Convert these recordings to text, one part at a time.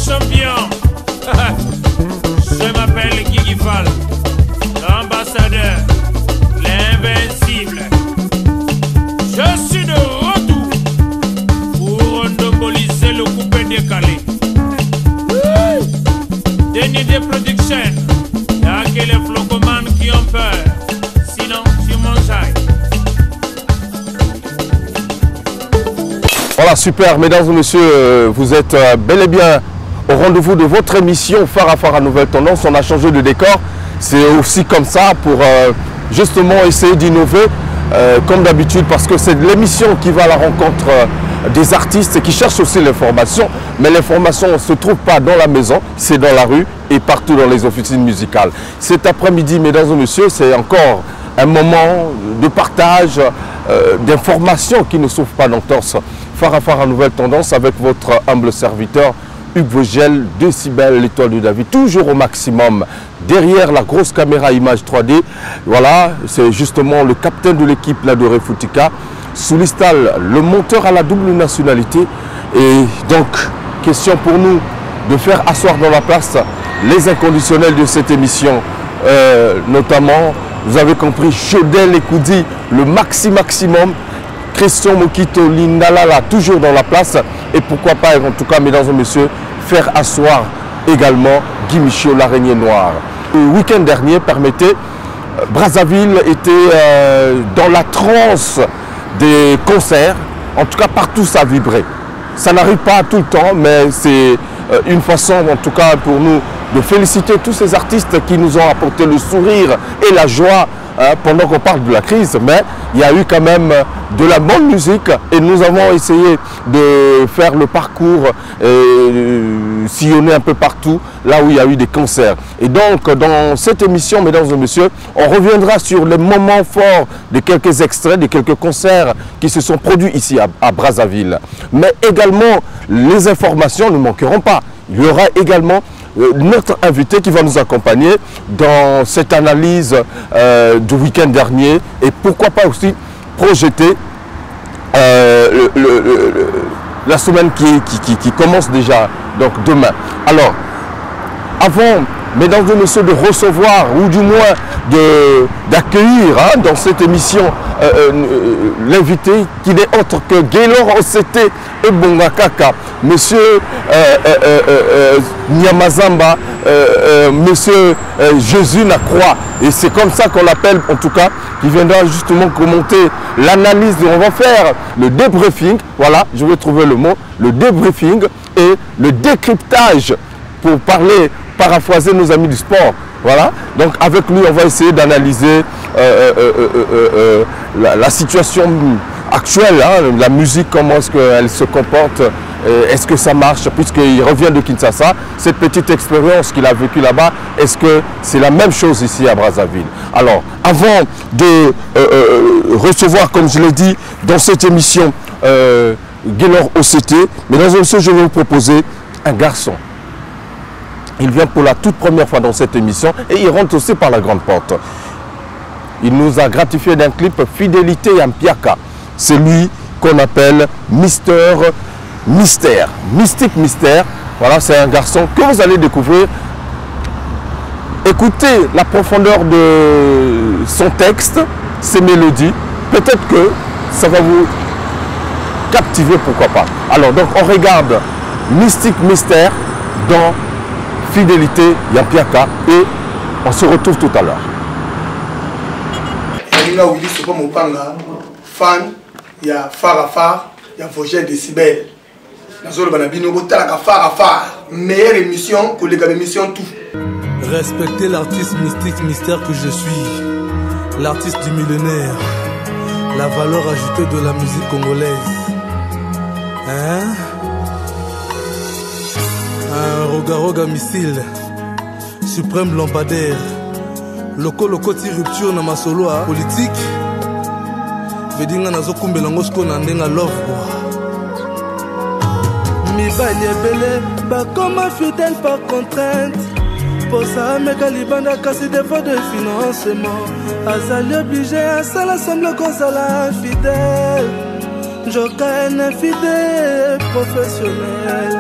champion. Je m'appelle Guigui Fall, l'ambassadeur, l'invincible. Je suis de retour pour endoboliser le coupé décalé. Dernier des productions, y'a que les flocomanes qui ont peur, sinon tu mangeailles. Voilà, super, mesdames et messieurs, vous êtes bel et bien au rendez-vous de votre émission Phare à Phare à Nouvelle Tendance. On a changé de décor, c'est aussi comme ça pour justement essayer d'innover comme d'habitude, parce que c'est l'émission qui va à la rencontre des artistes et qui cherchent aussi l'information. Mais l'information ne se trouve pas dans la maison, c'est dans la rue et partout dans les officines musicales. Cet après-midi, mesdames et messieurs, c'est encore un moment de partage, d'informations qui ne souffrent pas d'entorse. Phare à Phare à Nouvelle Tendance avec votre humble serviteur Hugues Vogel, Décibel, l'étoile de David, toujours au maximum. Derrière la grosse caméra image 3D, voilà, c'est justement le capitaine de l'équipe, la Doré Foutika. Sous l'istal, le monteur à la double nationalité. Et donc, question pour nous de faire asseoir dans la place les inconditionnels de cette émission. Notamment, vous avez compris, Chaudel Ekoudi, le maximum. Christian Mokito, Lindalala, toujours dans la place. Et pourquoi pas, en tout cas, mesdames et messieurs, faire asseoir également Guy Michaud, l'araignée noire. Le week-end dernier, permettez, Brazzaville était dans la transe des concerts. En tout cas, partout ça vibrait. Ça n'arrive pas tout le temps, mais c'est une façon, en tout cas, pour nous, de féliciter tous ces artistes qui nous ont apporté le sourire et la joie pendant qu'on parle de la crise. Mais il y a eu quand même de la bonne musique et nous avons essayé de faire le parcours, sillonner un peu partout là où il y a eu des concerts. Et donc dans cette émission, mesdames et messieurs, on reviendra sur les moments forts de quelques extraits, de quelques concerts qui se sont produits ici à Brazzaville. Mais également les informations ne manqueront pas. Il y aura également notre invité qui va nous accompagner dans cette analyse du week-end dernier et pourquoi pas aussi projeter la semaine qui commence déjà, donc demain. Alors, avant, mesdames et messieurs, de recevoir ou du moins d'accueillir dans cette émission l'invité qui n'est autre que Gaylor OCT et Bongakaka, monsieur Nyamazamba, monsieur Jésus Nacroix. Et c'est comme ça qu'on l'appelle, en tout cas, qui viendra justement commenter l'analyse. On va faire le débriefing, voilà, je vais trouver le mot, le débriefing et le décryptage pour parler, paraphraser nos amis du sport. Voilà, donc avec lui, on va essayer d'analyser la situation actuelle, la musique, comment est-ce qu'elle se comporte, est-ce que ça marche, puisqu'il revient de Kinshasa, cette petite expérience qu'il a vécue là-bas, est-ce que c'est la même chose ici à Brazzaville? Alors, avant de recevoir, comme je l'ai dit, dans cette émission, Gaylor OCT, mesdames et messieurs, je vais vous proposer un garçon. Il vient pour la toute première fois dans cette émission et il rentre aussi par la grande porte. Il nous a gratifié d'un clip Fidélité Yampiaka. C'est lui qu'on appelle Mister Mystère, Mystique Mystère. Voilà, c'est un garçon que vous allez découvrir. Écoutez la profondeur de son texte, ses mélodies. Peut-être que ça va vous captiver, pourquoi pas. Alors, donc, on regarde Mystique Mystère dans Fidélité Yampiaka et on se retrouve tout à l'heure. Fan, il y a Phare à Phare, il y a Vogel Décibel. Phare à Phare, meilleure émission que les émissions tout. Respectez l'artiste mystique mystère que je suis, l'artiste du millénaire, la valeur ajoutée de la musique congolaise. Hein? Un roga missile, suprême lampadaire, loco ti rupture na masolo politique. Vedinga nazo kumbela ngosko na ndenga love mibali ebele bakoma fidèle par contrainte. Pour ça meka libanda kasi défaut de financement azali obligé à ça l'ensemble kosala fidèle. Joka un infidèle professionnel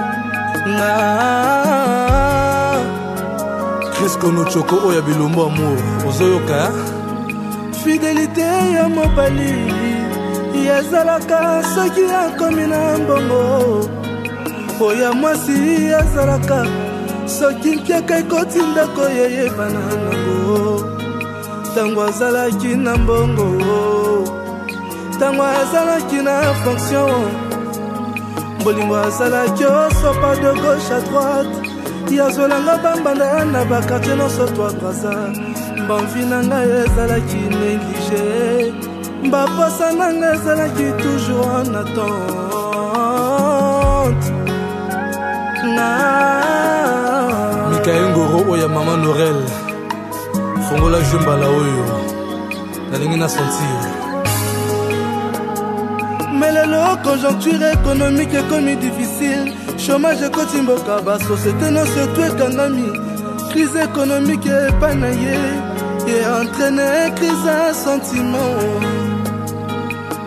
Chris Kono Choko Oya Bilombo Amour Ozoyoka Fidélité ya mobali yazalaka soki akomi na mbongo oya mwasi yazalaka soki mpiaka ekoti ndako yeyebana nango ntango azalaki na mbongo ntango azalaki na fonction bolingo azalaki osopa de gauche à droite yazolanga bambanda na bakartier nyonso twabraza mbamvi na ngai ezalaki néglige mbaposa na ngai ezalaki toujours en attente Mikael Ngoro oya mama Norel fongola jumbala oyo nalingi na sentir. Mais la conjoncture économique est comme difficile. Chômage et kotimboka ba société non surtout ekangami. Crise économique et panaye et entraîné crise à sentiment.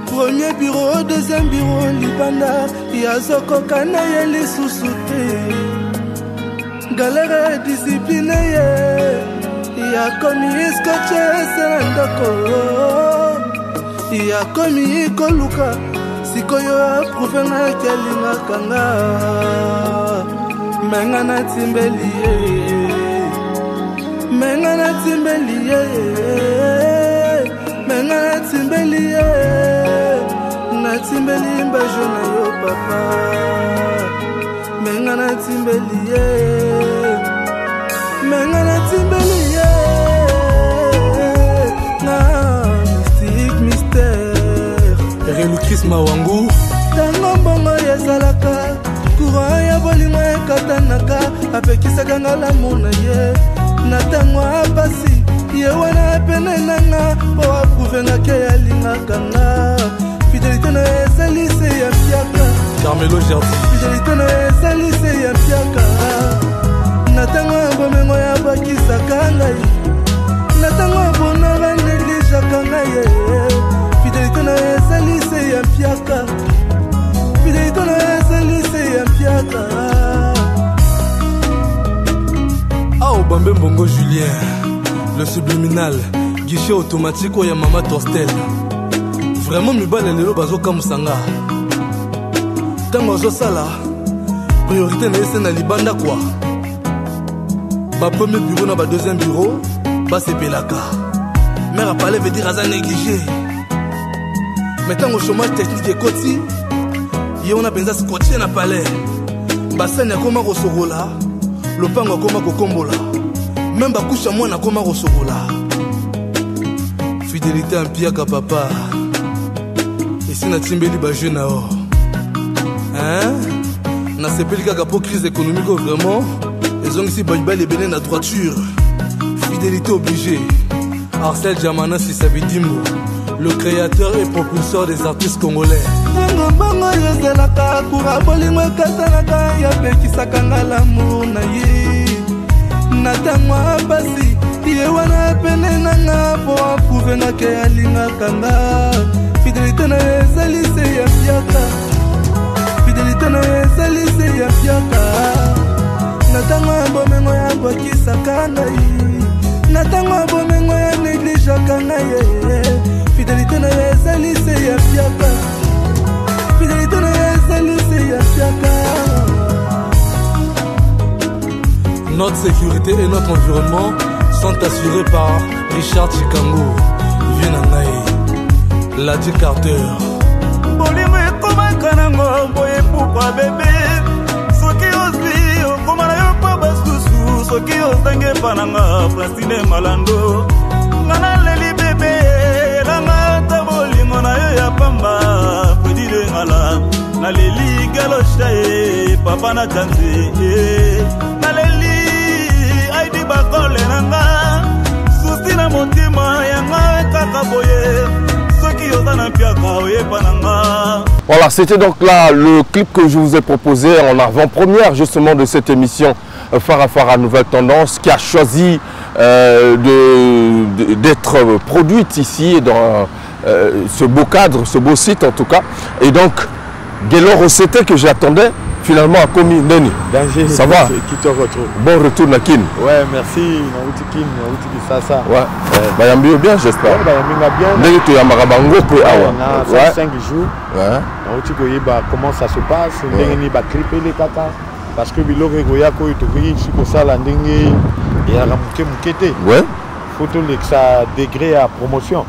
Premier bureau, deuxième bureau, libanda yazoko kana yeli susute. Galère discipline ya komi scotché serandoko. Ya komi koluka sikoyo aprouve na kelinga kanga menga na timbeli menga na timbeli menga na timbeli na timbeli mbajo na yo papa menga na timbeli menga na timbeli Chris Mawangu tango mbongo yazalaka courant ya bolingo ekatanaka apekisaka nga lamu na ye na tango apasi ye wana pene nanga po aprouvenga ke yalingaka nga fidélité na ezali se ya mpiaka Carmelo Gerti fidélité na ezali se ya mpiaka na tango ya bomengo ya bakisaka ngai na tango ya bona baneglijaka ngai ye fidélité na ezali se ya mpiaka fidélité na ezali se ya mpiaka Ao Bambe Mbongo Julien le subliminal guichet automatique oya mama Tostel vraiment mibale lelo bazoka musanga tango azosala priorité na ese na libanda kwa ba premier bureau na ba deuxième bureau basepelaka mère apale veut dire aza négligé. Mais tant au chômage technique et côté, il y a un scotché na palais. Bassin koma kosorola, le pango koma kokombola. Même bakoucha moi na koma kosorola. Fidélité en piaka papa. Et si na timbeli ba jeune nao. Hein? Na sepeli kaka pour crise économique vraiment. Ils ont ici baibali benen na droiture. Fidélité obligée. Arcel Jamana si Sabidimbo. Le créateur et propulseur des artistes congolais. Tango bongo yazalaka kura bolingo ekatanaka yapekisaka nga lamu na ye na tango apasi ye wana pene nanga po aprouvenga ke alingaka nga fidélité na ezali se ya mpiaka fidélité na ezali se ya mpiaka na tango ya bomengo ya bwakisaka ngai na tango ya bomengo ya neglijaka ngai fidélité na ezali se ya mpiaka fidélité na ezali se ya mpiaka. Notre sécurité et notre environnement sont assurés par Richard Chikango Vienangaï Ladi Carter bolingo ekomaka nango boye pourquoi bébé soki ozwi okoma na yo mpo basusu soki ozange epa nanga Francine Malando nga naleli bebe elanga ta bolingo na yo ya pamba Fredile Ngala naleli galosha e papa na chanzi naleli aidi bakole nanga susi na motima yanga kaka boye soki ozana mpiaka oyepa nanga. Voilà, c'était donc là le clip que je vous ai proposé en avant-première justement de cette émission Fara Fara Nouvelle Tendance qui a choisi d'être produite ici dans ce beau cadre, ce beau site en tout cas. Et donc, Guélor Rosseté que j'attendais, finalement a commis Neni. Danger. Ça va? Qui te retrouve? Bon retour Nakin. Ouais, merci. Naouti Kin, Naouti Kisasa. Ouais. Bayambi bien, j'espère. Ouais, Bayambi bien. Ndenge tu Yamarabango pe awa. On a 5 jours. Ouais. Naouti Koyeba comment ça se passe. Ndenge ni ba clipper les kaka. Parce que biloko goya ko itoki chiko sala ndenge ya ramuke mukete. Ouais. Photo que ça degré à promotion.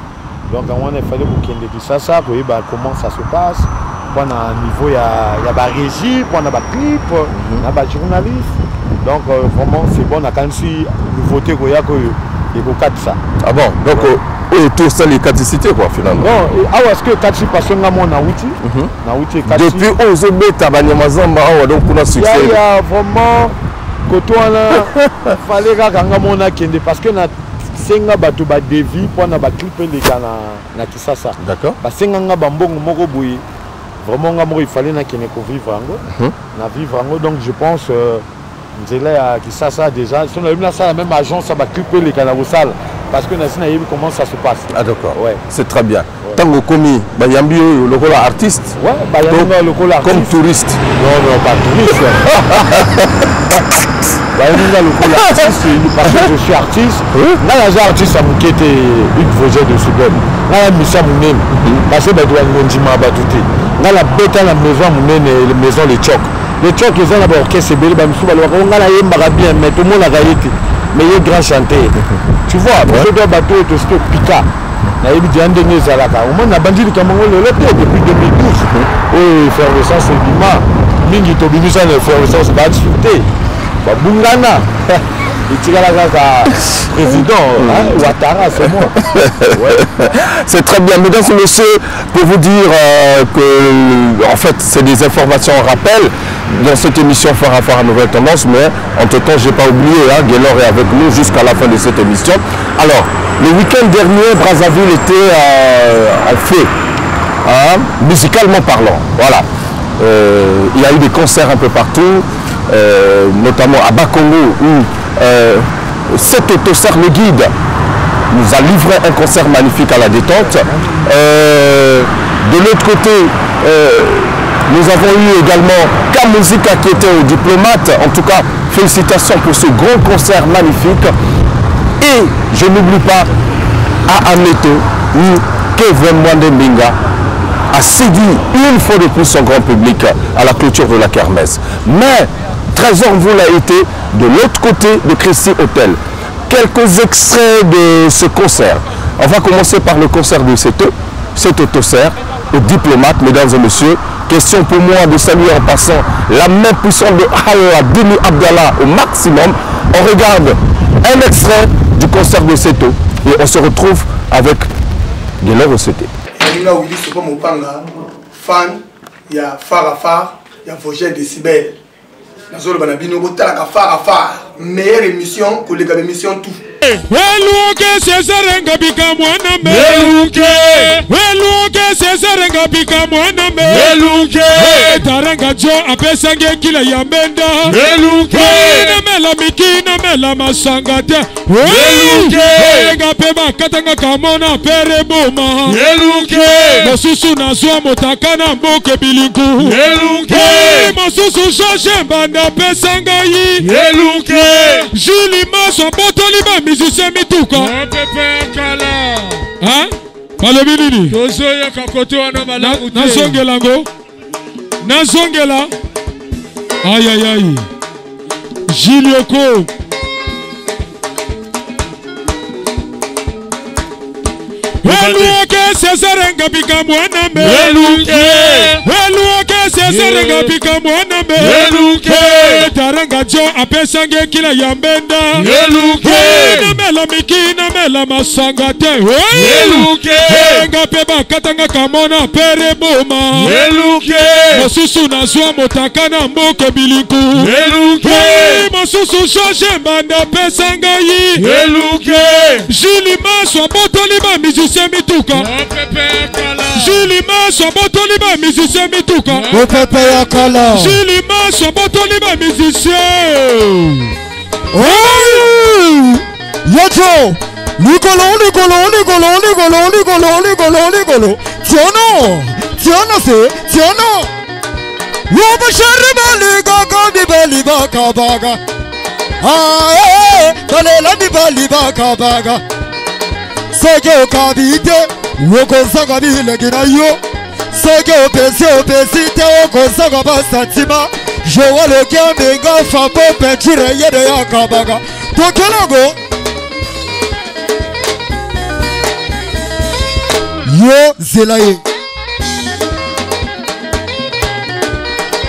Donc on a fallu pour qu'il y ait ça, comment ça se passe. Pour un niveau il y a la régie, pour un clip, il y a des journalistes. Donc vraiment c'est bon, on a quand même si nouveauté qu'il y a ça. Ah bon, donc tout ça les 4 cités quoi finalement. Non, ah est-ce que 4 parce que on a outil depuis 11 bêta Banyamazamba donc on a succès. Il y a vraiment côté là fallait que on a kende parce que senga bato ba devi pour na ba clipper les gars na Kisasa. D'accord. Ba senga nga bambongo moko boui. Vraiment nga moko il fallait na kene ko vivre ango. Na vivre ango donc je pense nzela ya Kisasa déjà si on a eu là ça la même agence ça va clipper les gars na salle parce que na sina yebi comment ça se passe. Ah d'accord. Ouais. C'est très bien. Tango komi ba yambi le rôle artiste. Ouais, ba yambi le rôle artiste. Comme touriste. Non pas touriste. Parce que je suis artiste, je suis artiste à mon qui était une projet de seconde. Je suis mission mon parce que je dois me la bête à la maison, la maison les chocs. Les chocs, ils ont d'abord orchestre, on a bien, mais tout le monde a gagné. Mais il y a grand chanteur. Tu vois, je dois battre de ce Pika. Au moins, on a bandit du Cameroun depuis 2012. Oui, faire le sens, c'est Bima. Mingi Tobini, ça ne fait le sens, pas discuter. Bungana, il tire la président Ouattara, c'est moi. Ouais. C'est très bien, mesdames et messieurs, pour vous dire que en fait c'est des informations en rappel dans cette émission Phare à Phare à Nouvelle Tendance, mais entre temps j'ai pas oublié, Guélor est avec nous jusqu'à la fin de cette émission. Alors, le week-end dernier, Brazzaville était en feu, musicalement parlant. Voilà. Il y a eu des concerts un peu partout. Notamment à Bakongo où cet autosar le guide nous a livré un concert magnifique à la détente. De l'autre côté, nous avons eu également Kamuzika qui était au diplomate. En tout cas, félicitations pour ce grand concert magnifique. Et je n'oublie pas à Aneto où Kevin Mwandembinga a séduit une fois de plus son grand public à la clôture de la kermesse. Mais Trésor vous l'a été de l'autre côté de Christie Hotel. Quelques extraits de ce concert. On va commencer par le concert de cet autosar au diplomate, mesdames et messieurs. Question pour moi de saluer en passant la main puissante de Dimi Abdallah au maximum. On regarde un extrait du concert de Seto et on se retrouve avec Guélor Oseté. Fan, il y a Phare à Phare, il y a Vosgien Décibel. Nazolo Banabino, Botalaka Phare à Phare. Meilleure émission que les émissions tout. Weluke Cesarenga bika mwana meluke. Weluke Cesarenga bika mwana meluke. Tarenga jo apesange kila ya menda. Meluke. Mela mikina mela masangate. Meluke. Nga pema katanga kamona pere boma. Meluke. Mosusu nazwa motakana mboke bilinku. Meluke. Mosusu shoshe banda pesanga yi. Meluke. Juli maso botoli musicien mituka pepe kala hein balobi nini tozoya kakoto wana malamu te nazongela ngo nazongela aïe aïe aïe Jilioko Weluke Cesarenga bika mwana meluke. Weluke Cesarenga bika mwana meluke. Tarenga jo apesange kila ya mbenda. Meluke. Na mela mikina mela masangate. Meluke. Nga peba katanga kamona pere boma. Meluke. Mosusu nazwa motakana mboke biliku. Meluke. Mosusu shoshe mbanda pesanga yi. Meluke. Jili maswa botoliba musicien mituka Jili Maso botoliba musicien mituka Pepe ya kala Jili Maso botoliba musicien Yocho Nicolo Tiono c'est Tiono Wabashari baliga kabi bali baka baga. Ah, balela mi bali baka baga. Sege kabite, woko saga bile gina yo. Sege opesi te woko saga basatima. Je vois le gars méga fabo peinture yede ya kabaga. Tokenago. Yo zelaye.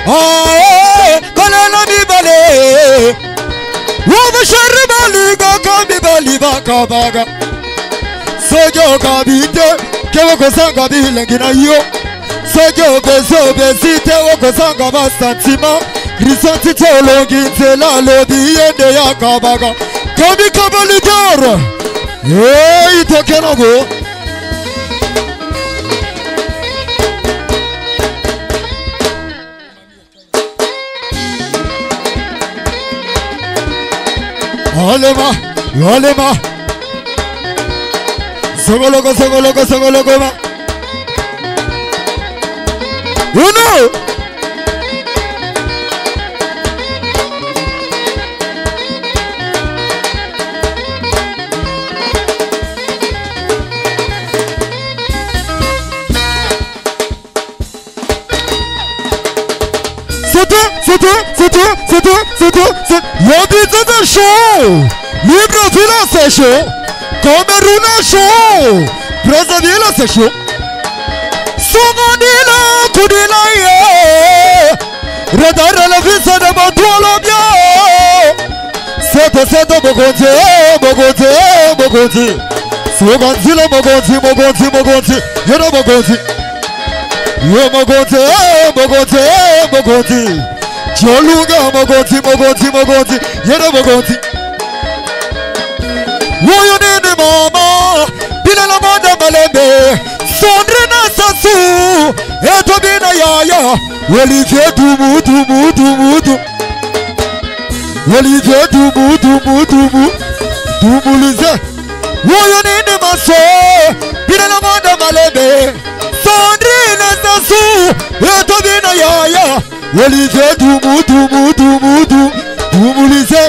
Ah, balela mi bale. Wabashari baliga kabi bali baka baga. Sege kabite, kewe kosanga bile gina yo. Sege opesi te woko sanga basatima. Risanti tolongi nzela lodi yende ya kabaga. Kabi kabali dara. Hey, tokenago. Alema, alema. Sogologo ma. You know. C'est tout. Y'a des chaud. Libreville c'est chaud. Cameroun chaud. Brazzaville c'est chaud. Songanila Kudila ye. Redare la visa de Batuala bien. C'est Bogonti. Songanzila Bogonti. Y'a Bogonti. Yo Bogonti. Jolunga Mogonti, yena Mogonti. Woyo nene mama, bila la manda malembe. Sondrina sasu, eto bina yaya. Olivier tumu. Olivier tumu. Tumulize. Woyo nene maso, bila la manda malembe. Sondrina sasu, eto bina yaya. Olivier tumu. Tumulize.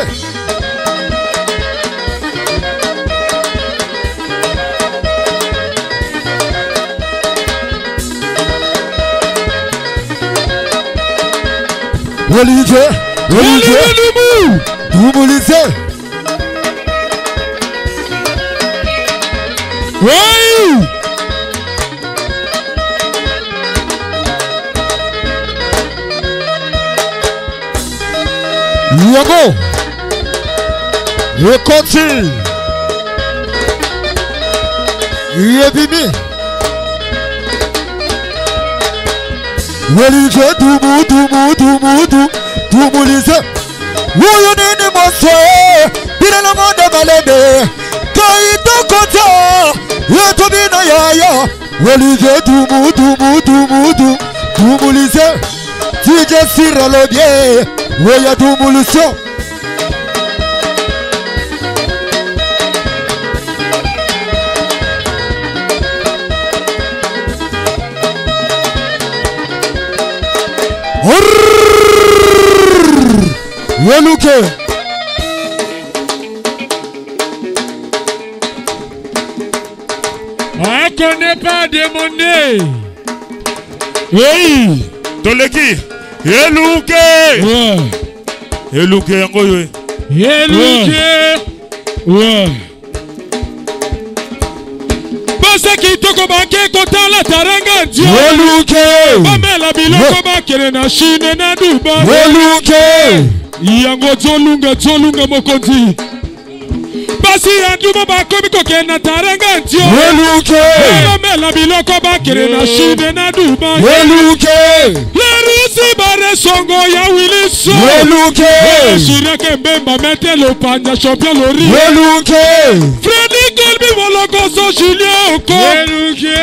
Olivier Tumulize. Hey! Yago, Yekoti, Yebimi, Olivier Tumulize. Woyo nene maso, bina la manda malebe. Kaito kota, yeto bina yaya. Olivier Tumulize. DJ Sira Lobie, Woya Tumuluso. Yeluke. On connaît pas demandé. Oui. Toleki. Yeluke. Ouais. Yeluke yangoyo. Yeluke. Ouais. Basa kitoko banke kotala taranga dio. Yeluke. Bamela biloko bakere na Chine na Dubai. Yeluke. Yango zolunga mokonzi. Basi anduma bakomi koke na taranga dio. Yeluke. Bamela biloko bakere na Chine na Dubai. Yeluke. Lerusi bare songo ya Wilson. Yeluke. Shirake mbemba mete lo panya champion lori. Yeluke. Freddy Colby Mologoso Julien Oko. Yeluke.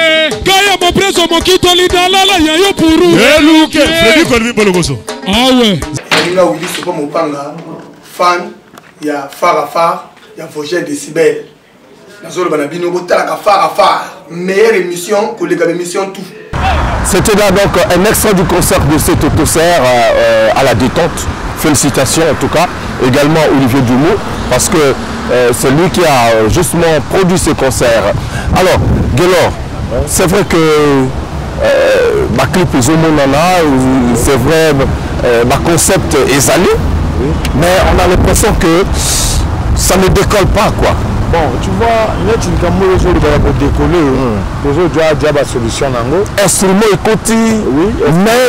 Kaya mo preso mo kito lidalala ya yo puru. Yeluke. Freddy Colby Mologoso. Ah ouais. Nga Willy Sopo Mopanga, fan ya Farafar, ya Vosges Décibel. Nazolo banabino botala ka Farafar, meilleure émission que les émissions tout. C'était là donc un extrait du concert de cet autoserre à la détente. Félicitations en tout cas. Également Olivier Dumont, parce que c'est lui qui a justement produit ce concert. Alors, Guélor, c'est vrai que ma clip est c'est vrai, ma concept est allé, mais on a l'impression que ça ne décolle pas, quoi. Bon, tu vois, net une caméra aujourd'hui va décoller. Aujourd'hui, il y a des solutions. Instrument écouté, oui, mais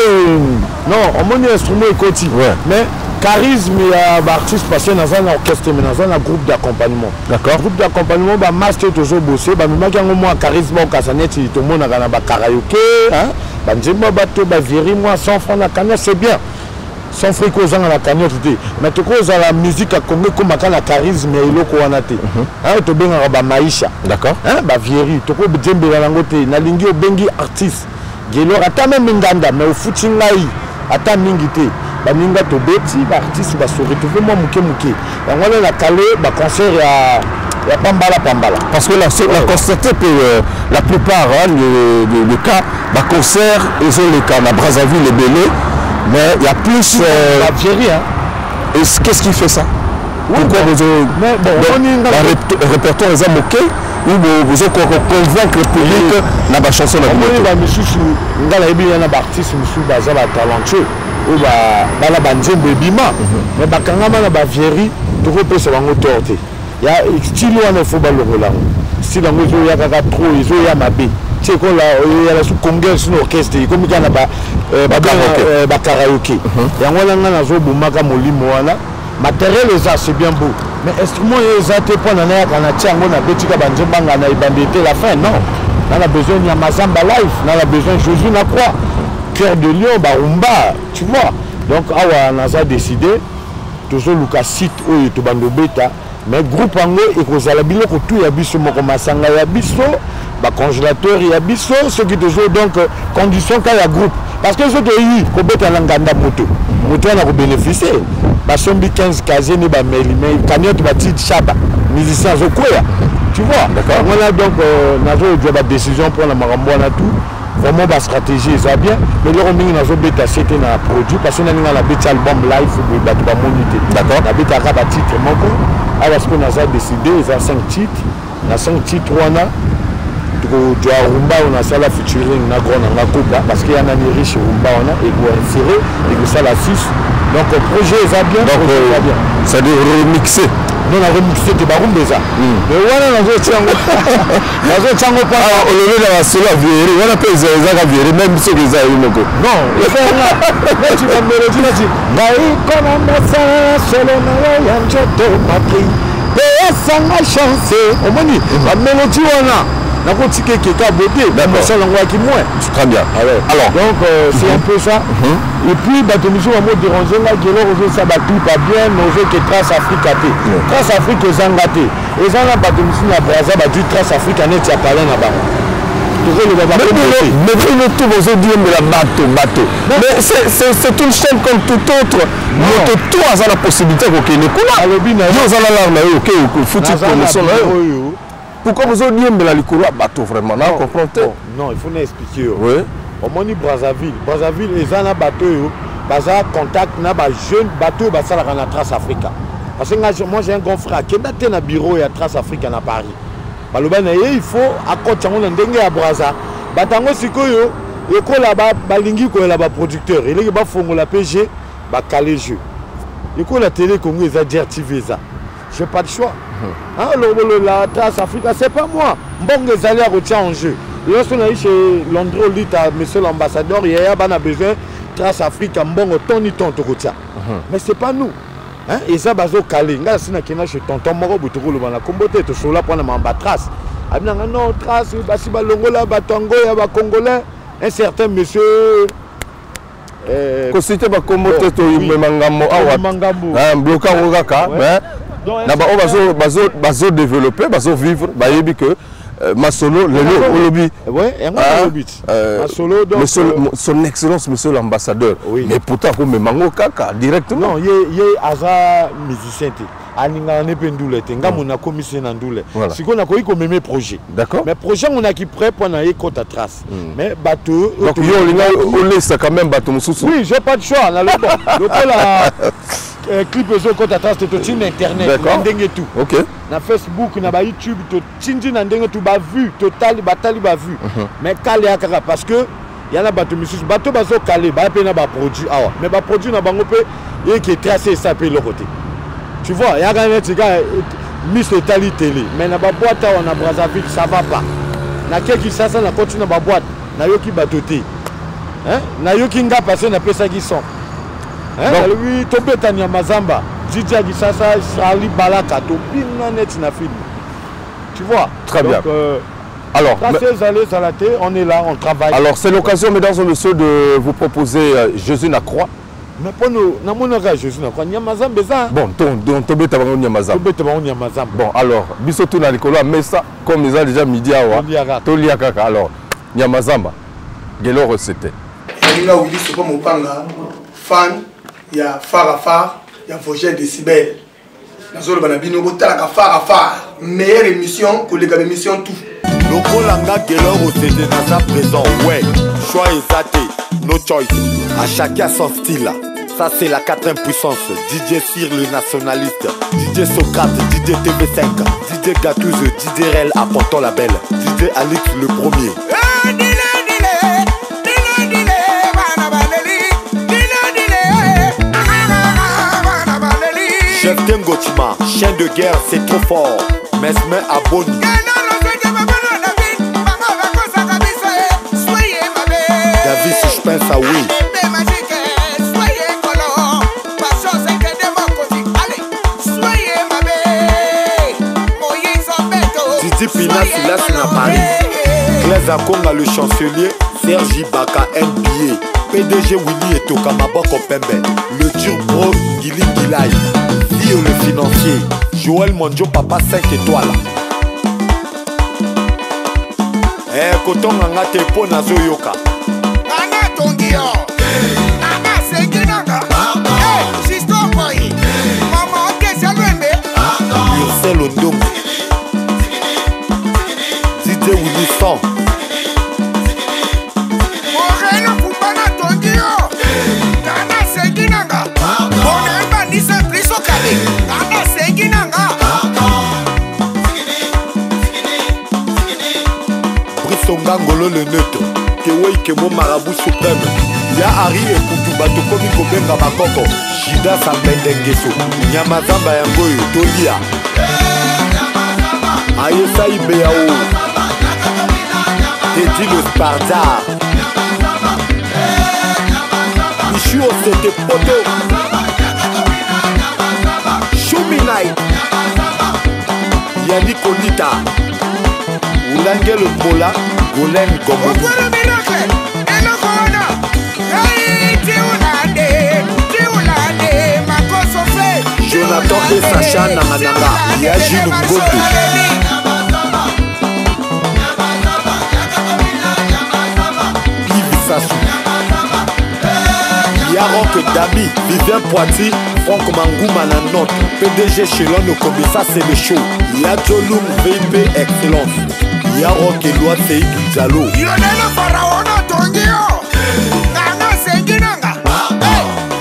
non, on m'a instrument écouté. Mais charisme, il y a des artistes passés dans un orchestre, mais dans un groupe d'accompagnement. D'accord. Groupe d'accompagnement, bah master toujours bossé, bah même quand on a charisme, on a net, tout le monde a un karaoké, hein, bah njemba bateau, bah virer moi 100 francs la canette, c'est bien. Sans fric aux gens à la cagnotte, mais tu causes à la musique à Congo comme à la charisme et l'eau qu'on a. Hein, tu bien à Maïcha. D'accord. Hein, bah vieillerie, tu peux bien à l'angote, nalingi au bengi artiste. Gélor, à ta même nganda, mais au footing laï, à ta mingité. Bah minga to beti, bah artiste, bah se retrouver moi mouké. Donc on a calé, bah concert à Pambala. Parce que là, on a constaté que la plupart, le cas, bah concert, ils ont les cas, à Brazzaville et Belé. Mais il y a plus la vieillerie, hein. Et qu'est-ce qui fait ça? Pourquoi vous avez répertoire les amoqués ou vous avez convaincre le public dans la chanson de la musique? Il y a des artistes qui sont talentueux ou la bandine bébima, mais la vieillerie, tu peux se rendre autorité. Il y a style où il faut le roland. Style où il y a trop, il y a ma baie. Tu sais qu'on a la sous-congrès sur l'orchestre, comme il y a un karaoké. Et on a un boumaka molimoana. Matériel c'est bien beau. Mais instrument les a été pour la neige, on a tiré on a petit cabanjebanga, on a bandité la fin, non. On a besoin de Yamazamba live, on a besoin de Josué Nakwa, Cœur de Lion, Barumba, tu vois. Donc on a décidé, toujours Lucas site où il est au bêta. Mais groupe anglais et que la bilo tout il y a biso moko masanga ya biso ba congélateur il y a biso ceux qui te jouent donc condition quand il y a groupe parce que ceux qui yi ko beta na nganda moto na ko bénéficier ba sombi 15 casier ni ba meli mais cagnotte ba ti chaba musicien zo koya tu vois d'accord on a donc nazo de décision pour la marambo na tout vraiment ba stratégie ça bien mais le mingi nazo beta c'était na produit parce que na la beta album live ou ba ba monité d'accord la beta ka ba titre moko. Alors, ce qu'on a décidé, il y a 5 titres. Il y a 5 titres, on a Rumba, on a ça la featuring, on a Coupa, parce qu'il y a un riche Rumba, on a, et on a inséré, et ça la 6. Donc, le projet, il va bien. Donc, ça veut remixer. Non, on a remixé des barons déjà. Mais voilà, on a dit, on a pas. Alors, on a dit, on a payé les même ceux qui ont eu le go. Non, le frère là, tu vas me le dire, ma chance. On m'a dit, la mélodie, on a. La petite qui est à beauté, mais ça l'envoie qui moins. Très bien. Alors, donc, c'est un peu ça. Et puis, bah, tu nous as dérangé là, qui est ça, bah, tout pas bien, nous avons que Trace Afrique à thé. Trace Afrique est zangaté. Et ça, là, bah, tu nous as brassé, bah, du Trace Afrique à net, tu as parlé là-bas. Mais vous tout vos audios de la bateau. Mais c'est une chaîne comme tout autre. Moto tout a la possibilité que nous connaissons. Pourquoi vous avez dit que la licoura bateau vraiment? Non, il faut l'expliquer. Oui. Au moins Brazzaville. Brazzaville, ils ont un bateau. Ils ont contact avec un jeune bateau qui est la Trace Afrique. Parce que moi j'ai un grand frère qui est dans le bureau et à Trace Afrique à Paris. Il faut accorder à Brazza. Batango Sikoyo, et ko là-bas, balingi ko là-bas producteur. Il est fongo la PG, ba calé jeu. Et ko la télé Congo ils a DRTV ça. J'ai pas de choix. Hein, la Trace Afrique, c'est pas moi. Mbongo les allés à retirer en jeu. Lorsqu'on a eu chez Londres, on dit à monsieur l'ambassadeur, il y a besoin de Trace Afrique, Mbongo, ton ni ton retirer. Mais c'est pas nous. Hein? Et ça, bazo calé. Nga sina kena chez tonton Moro Boutoukou le bana comboté to sola pour na mamba Trace. Abina non Trace basi balongola batongo ya ba congolais un certain monsieur Kosité ba comboté to Mangambo awa un bloquant ngaka mais na ba bazo développer bazo vivre ba yebi que Masolo, le lobby. Oui, Masolo, donc. Son excellence, monsieur l'ambassadeur. Oui. Mais pourtant, comme Mango Kaka, directement. Non, il y a un musicien. aninga ne pe ndule te nga mona commission na ndule Voilà. siko na koyi ko meme projet D'accord. mais projet on a qui prêt pour na écota trace mais bateau Donc yo on laisse quand même bateau mususu. oui j'ai pas de choix na le bon le clip ezo écota trace to tin internet na ndenge tout OK na Facebook na ba YouTube to tinji na ndenge tout ba vu total batali ba vu mais kale akaka parce que y en a bateau mususu bateau bazo calé ba pe na ba produit awa mais ba produit na bango pe et qui est tracé ça pe le côté. Tu vois, il y a un gars Miss Tali télé, mais na ba boîte on a Brazzaville, ça va pas. Na qui ça na continue ba boîte, na yo ki batoté. Hein? Na yo ki nga passer na pesa qui sont. Hein? Lui tomber tania mazamba, DJ qui ça Charlie Balaka to binna net na film. Tu vois? Très donc, bien. Alors, on est là, on travaille. Alors, c'est l'occasion, mesdames et messieurs, de vous proposer Jésus na croix. Mais pour nous, Jésus na croix, Nyamazamba ça. Bon, bon, alors, bisotou na likolo, mais ça, comme ils ont déjà midi awa, Tolia Kaka. Alors, Nyamazamba, Geloro c'était. Là où il dit, c'est comme au Panga, fan, il y a Farafar, il y a Vogel Décibel. Dans le Banabino, il y a Farafar, meilleure émission que les gars d'émission tout. Lokolanga Geloro c'était dans sa présent, ouais, choix exaté, no choice. À chacun son style. Ça c'est la 4ème puissance. DJ Cyr le nationaliste, DJ Socrate, DJ TV5, DJ Gatouze, DJ Rel apportant la belle, DJ Alix le premier. Chef Tengotima, chien de guerre c'est trop fort. Mesmer Aboni. David suspense à oui. Didi Pina Silas na Paris. Claire Akonga le chancelier. Sergi Baka NBA. PDG Willy et Toka Maboko Pembe. Le Turbo Gili Gilai. Dio le financier. Joël Mondjo Papa 5 étoiles. Eh, Koton Nanga Tepo Nazo Yoka. Ana Tongio. Ana Seginanga. Eh, Sisto Boy. Maman Kesalwembe. Ursel Ondongo. DJ Willy Son. Moreno Kupana Tongio. Ana Seginanga. Moreno Nisa Priso Kale. Ana Seginanga. Ngolo le neutre Kewei Kemo Marabout suprême. Ya Ari et Kutuba Tokomi Kobenga Makoko. Shida Sambendengeso. Nyamazamba Yangoyo Tolia. Ayesa Ibeao. Teddy le Sparta. Michu Osete Poto. Shuminai. Yannick Olita. Oulange le Mola. Golen Gomo. Jonathan et Sacha Namananga. Yaji Ngondo. Yves Sassou. Yarok Dami. Vivien Poiti. Franck Mangouma na note. PDG Chelon au commissaire c'est le show. Yadjolum VP Excellence. Yarok et Loi Seydou Diallo. Lionel Pharaon Tongio. Nana Senginanga.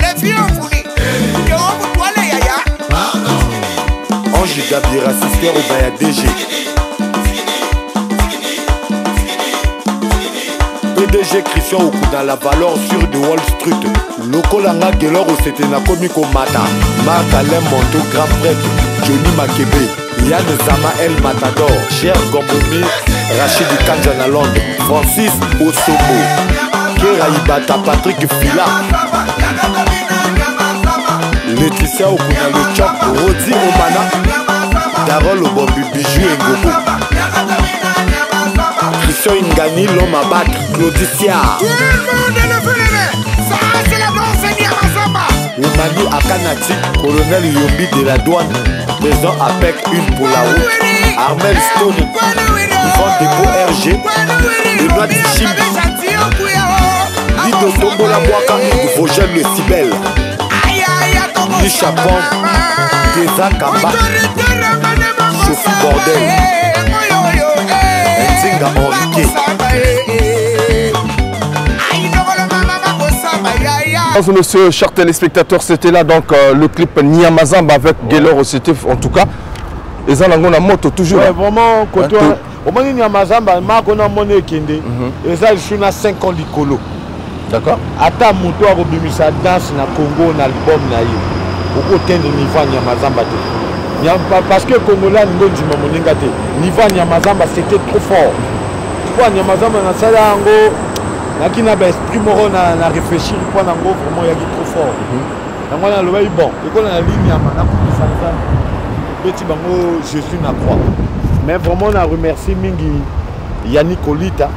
Les filles ont fourni. Ange Gabira, sister au Baya DG. PDG Christian Okuda, la valeur sûre de Wall Street. Lokolanga Geloro, c'était na Komiko Mata. Marc Alain Monto, grand prêtre. Johnny Makebe. Yann Zama El Matador. Cher Gombomi. Rachid Kanjana Londres. Francis Osobo. Kera Ibata, Patrick Fila. Laetitia Okuna le Chop. Rodi Omana. Darol Obombi Bijou et Ngobo. Christian Ingani, l'homme à battre. Claudicia. Tout le monde est le feu. Ça, c'est la blanche, c'est Nyamazamba. Oumani Akanati, colonel Yombi de la douane. Président APEC, une pour la route. Armel Stone. Yvonne Depot RG. Benoît Tichimbi. Lido Tombola Boaka. Vogel le Cibel. Lichapon. Geza Kamba Sophie Bordel Nzinga Henrique. Monsieur, chers téléspectateurs, c'était là donc le clip Nyamazamba avec Gaylor au CTF en tout cas. Et ça, on a moto toujours. Ouais, vraiment, côté au moins Nyamazamba, on a monnaie Kende. Et ça, je suis à 5 ans d'icolo. D'accord. Ata moto a remis sa danse na Congo, na album na yo. Au côté de niveau Nyamazamba. Parce que Congolais, nous avons dit niveau Nyamazamba, c'était trop fort. Pourquoi Nyamazamba, na sala ango. Qui n'a pas esprit moral à réfléchir, pour vraiment il y a trop fort. Donc on a le bon, et qu'on a la ligne à petit bango, je suis na croix. Mais vraiment on a remercié Mingi Yannick Olita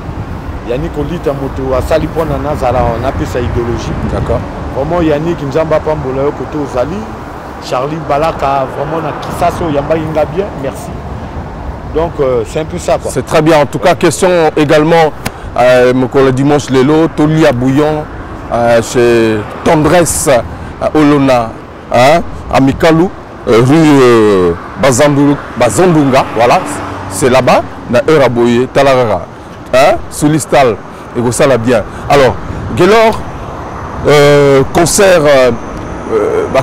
moto à sali pour Nazara, on a fait sa idéologie. D'accord. Vraiment Yannick Nzamba Pambola au côté Ozali, Charlie Balaka, vraiment na Kisaso Yamba Inga bien, merci. Donc c'est un peu ça quoi. C'est très bien. En tout cas, question également. Le dimanche Lelo, Toli à Bouillon, chez Tendresse Olona, à Mikalou, rue Bazandunga, voilà, c'est là-bas, dans Euraboye, Talarara, Soulistal, et vous ça là bien. Alors, Gaylor, concert,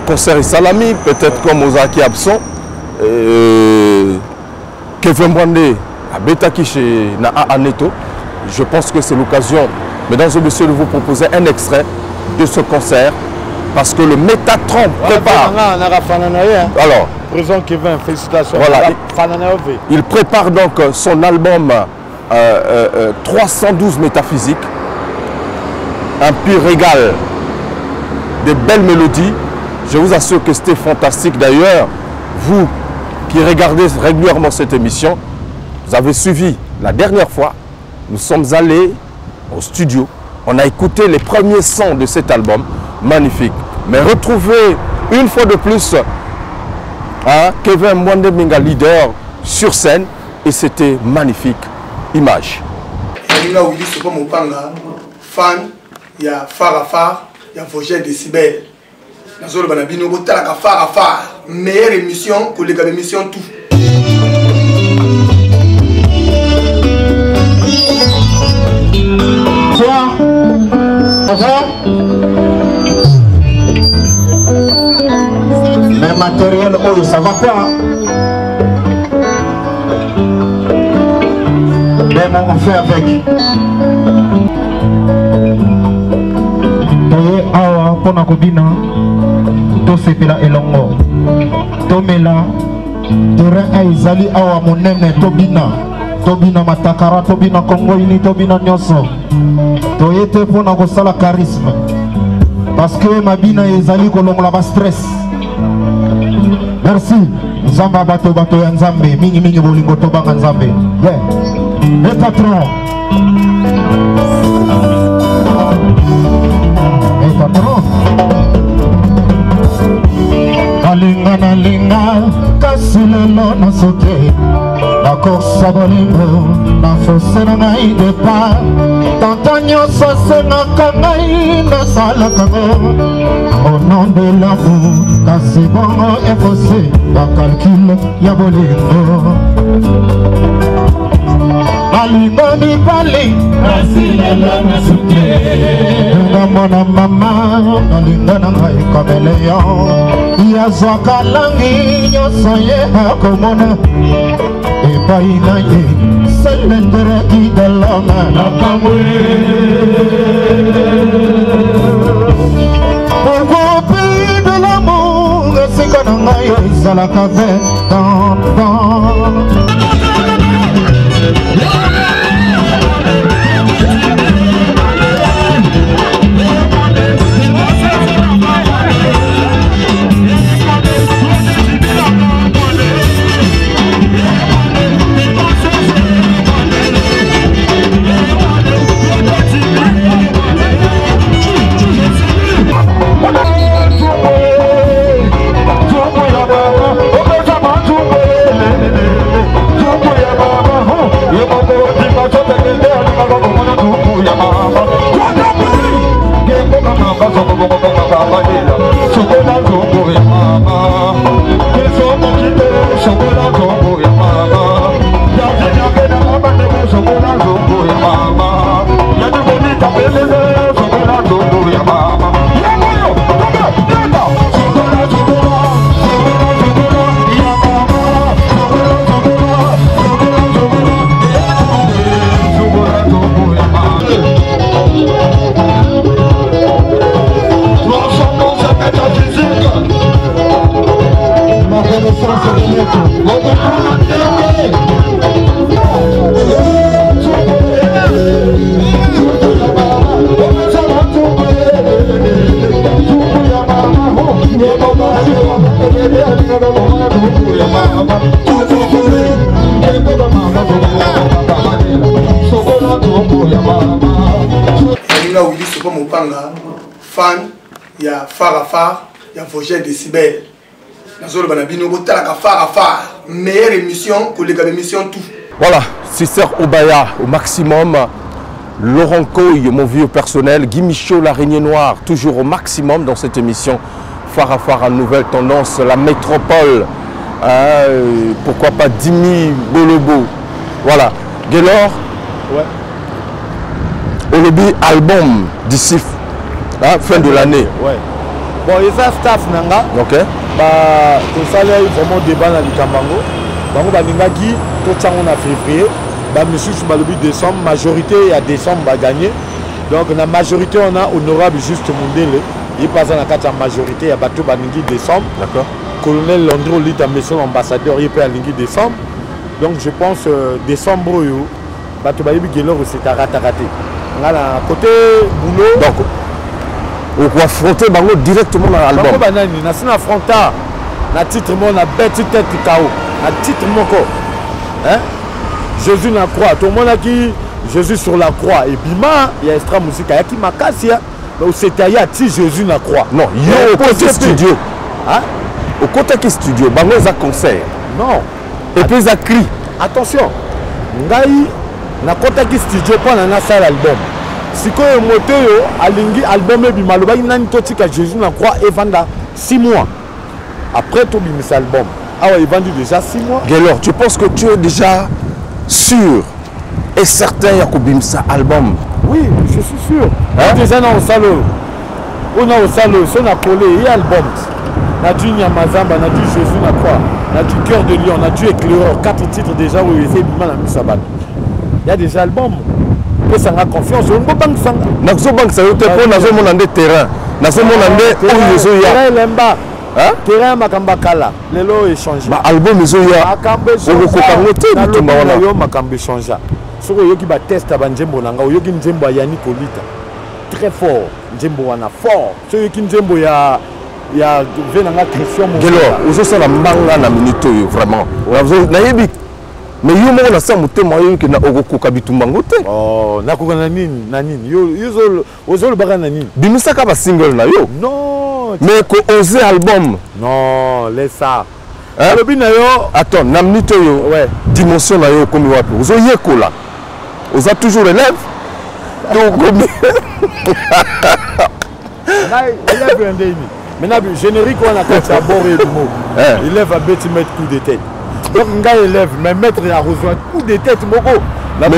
concert et salami, peut-être comme Ozaki absent, Kevin Brandé, à Betaki chez Naa Aneto. Je pense que c'est l'occasion, mesdames et messieurs, de vous proposer un extrait de ce concert parce que le Métatron prépare. Alors, présent Kevin, félicitations. Voilà, il prépare donc son album 312 métaphysiques, un pur régal, de belles mélodies. Je vous assure que c'était fantastique. D'ailleurs, vous qui regardez régulièrement cette émission, vous avez suivi la dernière fois. Nous sommes allés au studio, on a écouté les premiers sons de cet album, magnifique. Mais retrouver une fois de plus Kevin Mwande Minga leader sur scène et c'était magnifique. Image. Fan, il y a Farafar, il y a Vosgien Décibel. Nazolo Banabino, Botalaka Farafar, meilleure émission que les émissions tout. Mais matériel, oh, ça va pas. Mais bon, on fait avec. Toye awa pona kobina, to sepela elongo, to mela, terrain aizali awa monene tobina. Tobina matakara, tobina Congo ini, tobina nyoso. Toyete pona kosala charisme. Parce que mabina ezali kolongola ba stress. Merci. Nzamba bato ya Nzambe, mingi bolingo tobanga Nzambe. Yeah. Le patron. Le patron. Nalinga kasi lelo na sote. La course à bolingo, la fosse na ngai départ. Tanta nyonso asengaka ngai nasalaka ngo. Au nom de l'amour, kasi bongo efaussé bacalcule ya bolingo. Nalingo mibali, kasi lelo nasuke. Namona mama, nalinga na ngai kameleon. Yazwaka langi nyonso ye akomona. Epai na ye, selenderaki de l'homme nakamwe. Au pays de l'amour, esika na ngai ezalaka 20 ans. Yaninga Willy Sopo Mopanga, fan, il y a Farafar, il y a Vosgien Décibel. Nazolo Banabino, Botalaka Farafar, meilleure émission que les émissions tout. Voilà, Sister Obaya au maximum. Laurent Coy, mon vieux personnel. Guy Michaud, l'araignée noire, toujours au maximum dans cette émission. Farafar à nouvelle tendance, la métropole. Pourquoi pas Dimi Bolobo. Voilà. Gaylor. Ouais. Olobi album d'ici fin de l'année. Ouais. Bon, il y a staff nanga. Ok. Bah, tout ça là, il faut vraiment débat dans le Kambango. Donc, bah, n'ingaki, tout ça on a février. Bah, monsieur, je m'alobi décembre, majorité, il y a décembre, bah, gagné. Donc, la majorité, on a honorable juste Mundele. Il passe dans la carte en majorité, il y a Bateau Baningi décembre. D'accord. Colonel Landro, lui, monsieur ambassadeur, il peut aller décembre. Donc, je pense, décembre, Bateau Baningi Gelor, c'est à rater. Voilà, côté boulot. Donc, on peut affronter Bango directement dans l'album. Bango Banani, on a affronté na titre mon na bête tête KO. Na titre mon corps. Hein? Jésus na croix. Tout le monde a dit Jésus sur la croix. Et bima, il y a extra musique. Il y a qui m'a cassé. Mais c'était il y a Jésus na croix. Non, il y a au côté studio. Hein? Au côté qui studio, Bango a concert. Non. Et puis ça crie. Attention. Ngai na côté qui studio pour na salle album. Si quoi moto alingi album et bimaloba nani totika Jésus na croix et vanda 6 mois. Après tout bimis album. Ah ouais, il vendu déjà 6 mois. Gaylor, tu penses que tu es déjà sûr et certain qu'il y a Bimsa album? Oui, je suis sûr. Hein? Déjà dans le salon. On a au salon, on a collé et album. On a du Nyamazamba, on a du Jésus na croix, on a du Cœur de Lion, on a du Éclaireur. 4 titres déjà où il fait Bima la Misabat. Il y a des albums. Et ça a confiance. On ne peut pas me faire. Nazo Bank, ça veut dire qu'on a mon andé terrain. Nazo mon andé où les oya. Terrain lemba. Terrain makamba kala. Les lots échangent. Bah album les oya. Makambe change. On peut pas noter du tout mawana. Yo makambe change. Ce que yoki ba test abanjembo nanga. Yoki njembo ya Yannick Olita. Très fort. Njembo wana fort. Ce yoki njembo ya venanga Christian Moukela. Gaylor, ozo sala mbanga na minute vraiment. Na yebi. Mais yo mo na sa mutema yo ke na okokoka bitumbango te. Oh, nakoka na nini yo ozolo baka na nini. Bimisaka ba single na yo. Non. Mais ko oser album. Non, laisse ça. Alobi na yo, attends, na minute yo. Ouais. Dimension na yo comme wapi. Ozo yekola. Oza toujours élève. Donc comme élève ndeni. Maintenant générique on a quand à bord et du mot. Élève à bête mettre coup de tête. Donc, un élève, mais maître a rejoint coup de tête, moko. La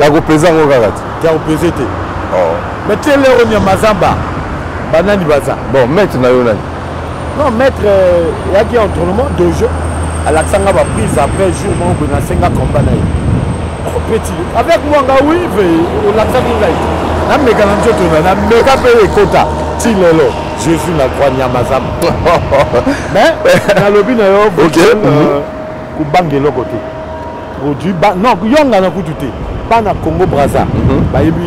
représentation au Gagat. Qui a représenté. Mais tu es là, on y a Mazamba. Banani Baza. Bon, maître, non, maître, il y a qui entraînement de jeu. À l'accent, va prise après jour, on a 5 combats. Petit. Avec moi, oui, l'accent, on a un mécanisme, on a un mécanisme, Tilelo, Jésus n'a croix ni à Mazamba. Mais, dans le but, ou bangelo côté produit non yonga na kututé pas na Congo Brazza ba yebi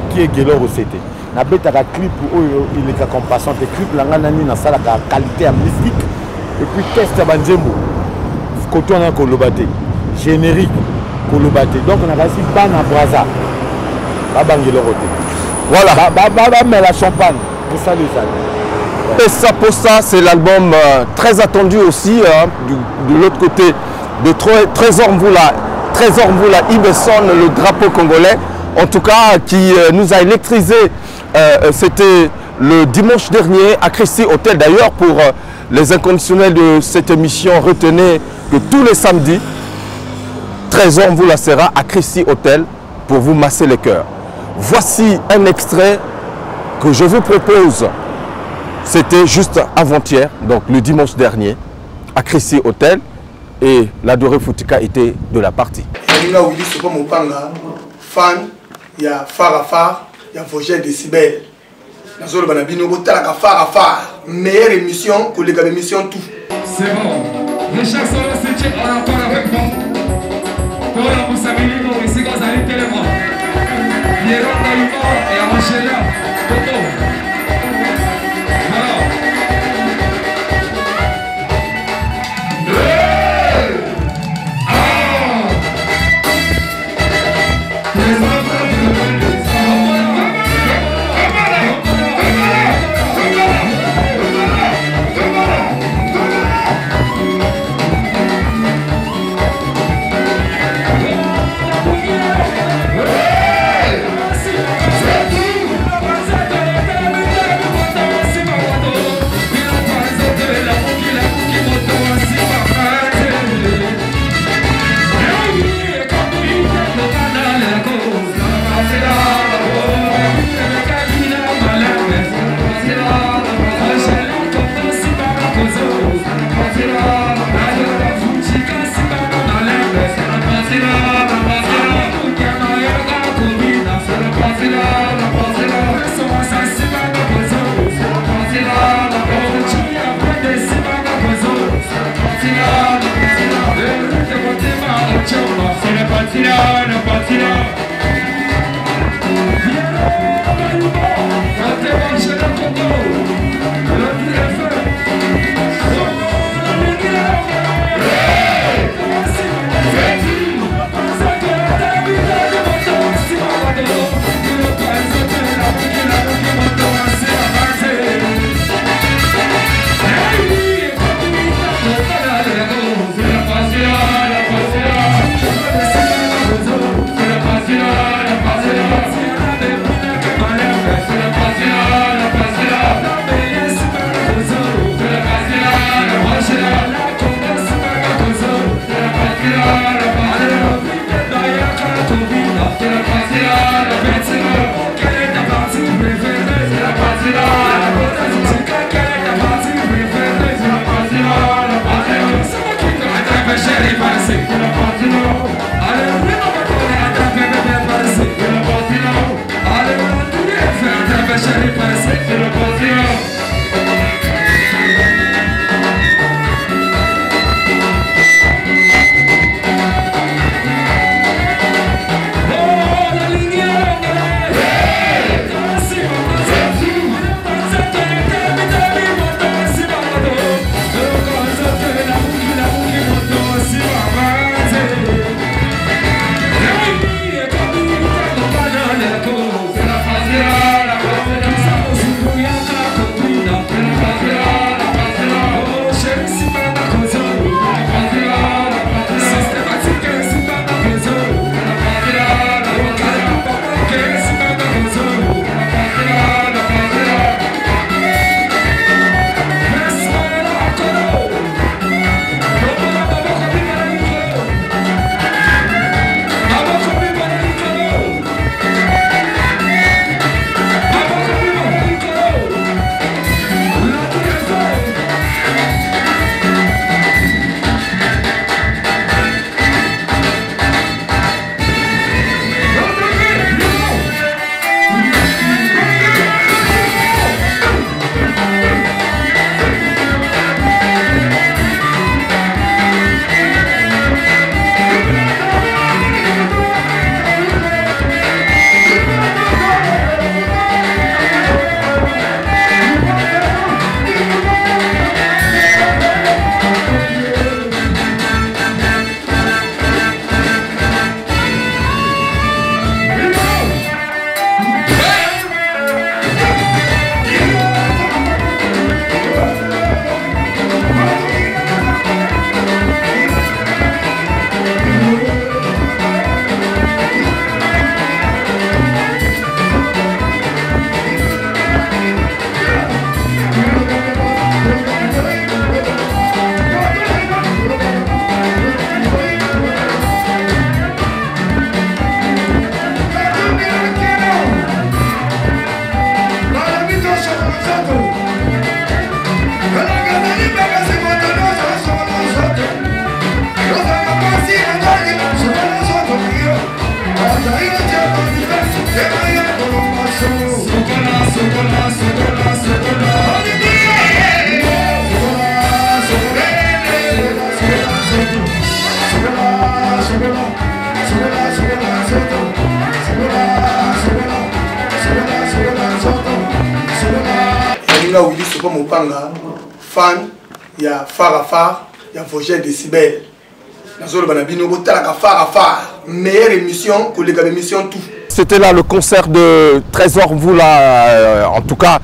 qui est Gaylor c'était na beta ka clip il est compassion de clip la nani na sala ka qualité mystique et puis test banjembo côté on a kolobate générique kolobate donc on a réussi pas na Brazza ba bangelo côté voilà ba mais la champagne pour ça les amis. Et ça pour ça, c'est l'album très attendu aussi de l'autre côté de Trésor Mvula Ibeson, le drapeau congolais, en tout cas qui nous a électrisé. C'était le dimanche dernier à Christie Hotel. D'ailleurs, pour les inconditionnels de cette émission, retenez que tous les samedis, Trésor Mvula sera à Christie Hotel pour vous masser les cœurs. Voici un extrait que je vous propose. C'était juste avant-hier, donc le dimanche dernier, à Christie Hotel, et l'Adoré Foutika était de la partie. Yaninga Willy Sopo Mopanga, fan, il y a Farafar, il y a Vosgien Décibel. Nazolo Banabino, Botalaka Farafar, meilleure émission que les émissions tout. C'est bon. Richard Solo, c'est en rapport avec moi. Pour la Moussamini, ici, quand vous allez tellement. Pierrot Naïma et Amachela, Toto. pas mon panga fan ya Farafar ya Vosges Décibel nazolo banabino botalaka Farafar meilleure émission que les émissions tout. C'était là le concert de Trésor Mvula, en tout cas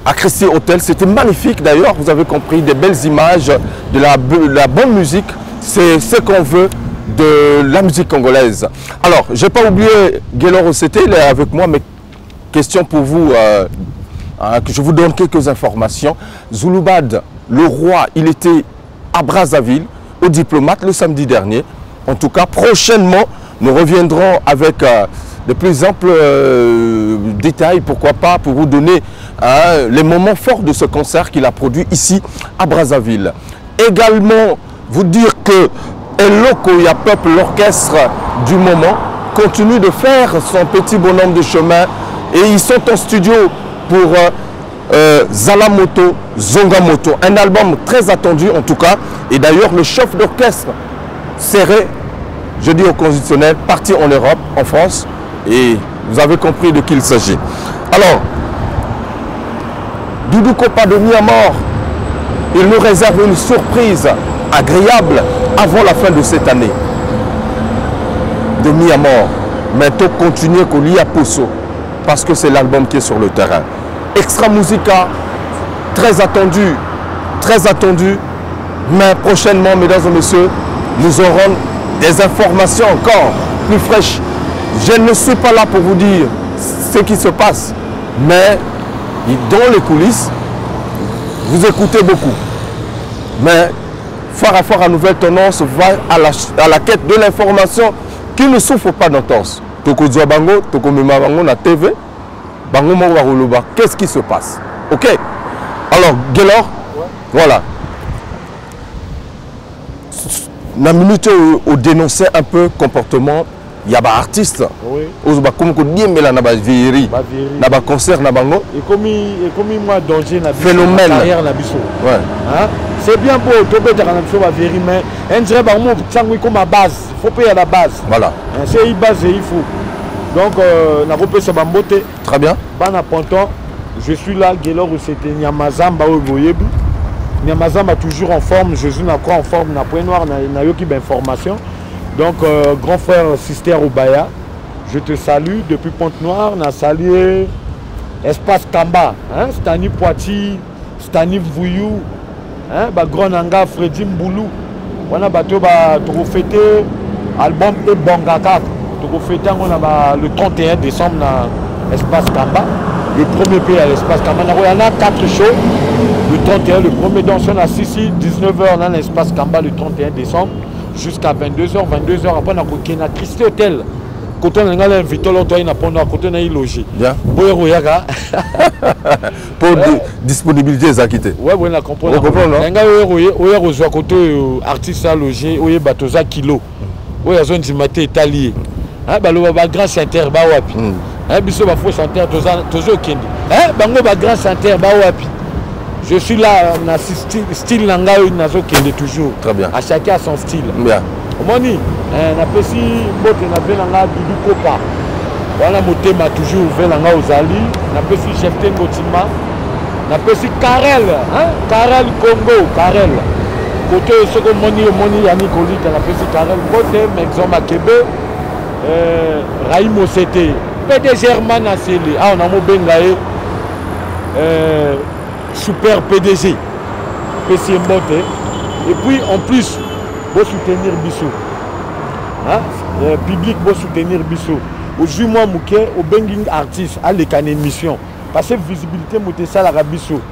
à Christie Hotel. C'était magnifique d'ailleurs, vous avez compris, des belles images, de la bonne musique. C'est ce qu'on veut de la musique congolaise. Alors, je n'ai pas oublié Guélor Ossété, il est avec moi, mais question pour vous, que je vous donne quelques informations. Zouloubad, le roi, il était à Brazzaville, au diplomate, le samedi dernier. En tout cas, prochainement, nous reviendrons avec de plus amples détails, pourquoi pas, pour vous donner les moments forts de ce concert qu'il a produit ici à Brazzaville. Également, vous dire que Eloko Ya Peuple, l'orchestre du moment, continue de faire son petit bonhomme de chemin et ils sont en studio pour Zalamoto, Zongamoto, un album très attendu en tout cas. Et d'ailleurs, le chef d'orchestre serait, je dis au conditionnel, parti en Europe, en France, et vous avez compris de qui il s'agit. Alors, Doudou Kopa de Myanmar, il nous réserve une surprise agréable avant la fin de cette année. De Myanmar, mais tout continuer qu'on lit à Posso, parce que c'est l'album qui est sur le terrain. Extra Musica, très attendu, mais prochainement, mesdames et messieurs, nous aurons des informations encore plus fraîches. Je ne suis pas là pour vous dire ce qui se passe, mais dans les coulisses, vous écoutez beaucoup. Mais Farafar à Nouvelle Tendance va à la quête de l'information qui ne souffre pas d'entorse. Toko Bango, Toko Bango na TV, Bango Mawaruluba, qu'est-ce qui se passe? Ok. Alors, Guélor, voilà. La minute où dénoncer un peu le comportement, il y a des artistes. Oui. Comme on a des vieilleries, des concerts, et comme moi, danger, phénomène. Ouais. Hein? C'est bien beau, tout le monde mais on dirait que comme à base, il faut payer à la base. Voilà. C'est une base et il faut. Donc, on a repris ce bamboté. Très bien. Je suis là, Guélor, c'était Nyamazamba au Boyebu. Nyamazamba toujours en forme, Jésus n'a quoi en forme, n'a point noir, n'a eu aucune information. Donc, grand frère, sister Obaya, je te salue depuis Pointe-Noire, on a salué Espace Kamba, hein, Stani Poiti, Stani Vouyou, hein, Grand Nanga, Freddy Mboulou. On a fêté l'album Ebongaka. On a fêté le 31 décembre dans Espace Kamba. Le premier pays à l'espace Kamba. Il y en a 4 shows. Le 31, le premier danseur à Sissi, 19h dans l'espace Kamba le 31 décembre. Jusqu'à 22h. Après, on a un Christie Hotel. Quand on a invité l'autre, on a logé. Bien. Pour disponibilité, ça a quitté. Oui, on a compris. On a côté artiste à loger, on a un kilo. On a zone du matin étalé. On a un grand centre. Biso ba faux chanteur toujours kendi. Bango ba grand chanteur ba wapi. Je suis là na style nanga nazo kende toujours. Très bien. À chacun son style. Bien. Omoni na pesi bote na venanga Doudou Kopa. Wana motema toujours venanga ozali, na pesi chef Ngotima. Na pesi Karel, hein? Karel Congo, Karel. Côté soko moni yani kolita na pesi Karel côté Mexon Makebe. Raïmo c'était PDG Herman Asseli, on a Bengaé, super PDG, PC Mbote. Et puis en plus, vous soutenir Bissot. Hein? Public, vous soutenir Bissot. Aujourd'hui, moi, au Benging Artist, à l'écane émission. Parce que visibilité, je suis à la Bissot.